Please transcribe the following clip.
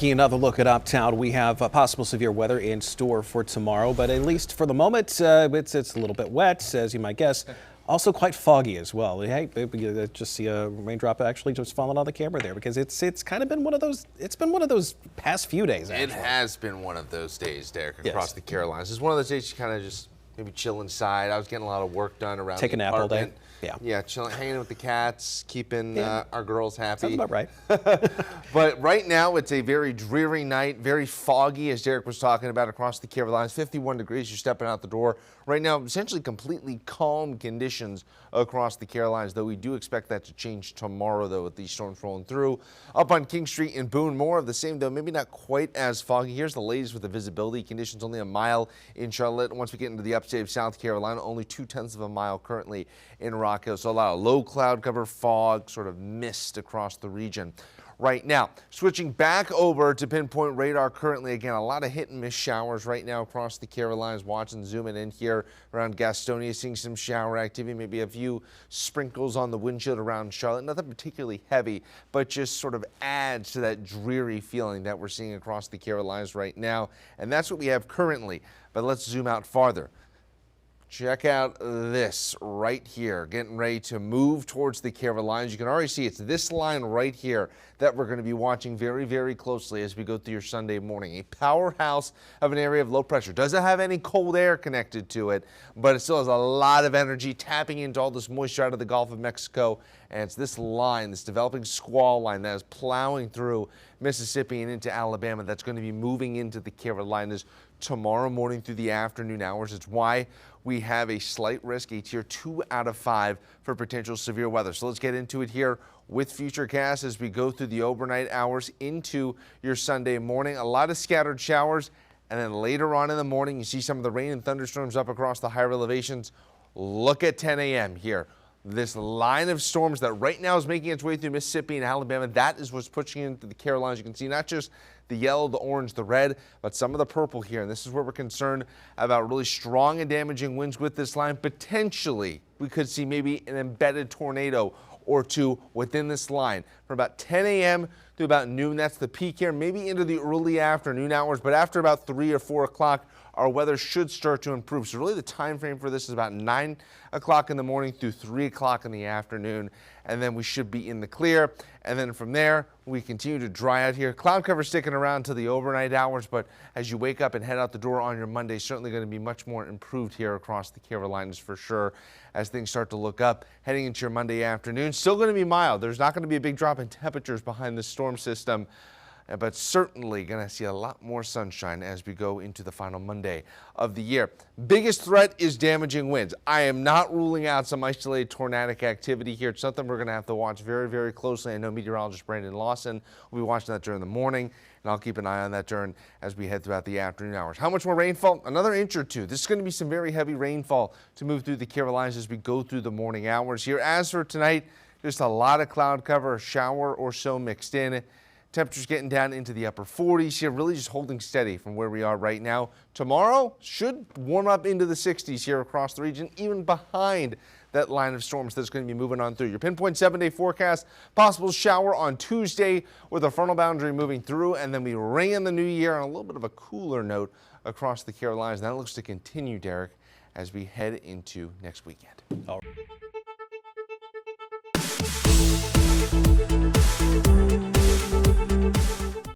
Taking another look at uptown, we have possible severe weather in store for tomorrow, but at least for the moment, it's a little bit wet, as you might guess. Also quite foggy as well. Hey, just see a raindrop actually just falling on the camera there because it's kind of been one of those. It's been one of those past few days. Actually. It has been one of those days, Derek, across the Carolinas. It's one of those days you kind of just maybe chill inside. I was getting a lot of work done around Take a nap all day. Yeah, chilling, hanging with the cats, keeping our girls happy. Sounds about right. But right now it's a very dreary night, very foggy, as Derek was talking about, across the Carolinas. 51 degrees, you're stepping out the door. Right now, essentially completely calm conditions across the Carolinas, though we do expect that to change tomorrow, though, with these storms rolling through. Up on King Street in Boone, more of the same, though, maybe not quite as foggy. Here's the latest with the visibility conditions, only a mile in Charlotte. Once we get into the upstate of South Carolina, only 0.2 of a mile currently in Rock Hill. So a lot of low cloud cover, fog, sort of mist across the region. Right now, switching back over to pinpoint radar currently, again, a lot of hit and miss showers right now across the Carolinas. Watching, zooming in here around Gastonia, seeing some shower activity, maybe a few sprinkles on the windshield around Charlotte. Nothing particularly heavy, but just sort of adds to that dreary feeling that we're seeing across the Carolinas right now. And that's what we have currently. But let's zoom out farther. Check out this right here, getting ready to move towards the Carolinas. You can already see it's this line right here that we're going to be watching very, very closely as we go through your Sunday morning. A powerhouse of an area of low pressure. Doesn't have any cold air connected to it, but it still has a lot of energy tapping into all this moisture out of the Gulf of Mexico. And it's this line, this developing squall line that is plowing through Mississippi and into Alabama that's going to be moving into the Carolinas tomorrow morning through the afternoon hours. It's why we have a slight risk, a tier 2 out of 5 for potential severe weather. So let's get into it here with Futurecast as we go through the overnight hours into your Sunday morning. A lot of scattered showers, and then later on in the morning, you see some of the rain and thunderstorms up across the higher elevations. Look at 10 a.m. here. This line of storms that right now is making its way through Mississippi and Alabama, that is what's pushing into the Carolinas. You can see not just the yellow, the orange, the red, but some of the purple here. And this is where we're concerned about really strong and damaging winds with this line. Potentially, we could see maybe an embedded tornado or two within this line from about 10 a.m. to about noon. That's the peak here, maybe into the early afternoon hours. But after about 3 or 4 o'clock, our weather should start to improve. So really the time frame for this is about 9 o'clock in the morning through 3 o'clock in the afternoon. And then we should be in the clear. And then from there, we continue to dry out here. Cloud cover sticking around to the overnight hours, but as you wake up and head out the door on your Monday, certainly going to be much more improved here across the Carolinas for sure as things start to look up. Heading into your Monday afternoon, still going to be mild. There's not going to be a big drop in temperatures behind this storm system, but certainly going to see a lot more sunshine as we go into the final Monday of the year. Biggest threat is damaging winds. I am not ruling out some isolated tornadic activity here. It's something we're going to have to watch very, very closely. I know meteorologist Brandon Lawson will be watching that during the morning, and I'll keep an eye on that as we head throughout the afternoon hours. How much more rainfall? Another inch or two. This is going to be some very heavy rainfall to move through the Carolinas as we go through the morning hours here. As for tonight, just a lot of cloud cover, a shower or so mixed in. Temperatures getting down into the upper 40s here, really just holding steady from where we are right now. Tomorrow should warm up into the 60s here across the region, even behind that line of storms that's going to be moving on through. Your pinpoint 7-day forecast, possible shower on Tuesday with a frontal boundary moving through, and then we ring in the new year on a little bit of a cooler note across the Carolinas. And that looks to continue, Derek, as we head into next weekend. All right.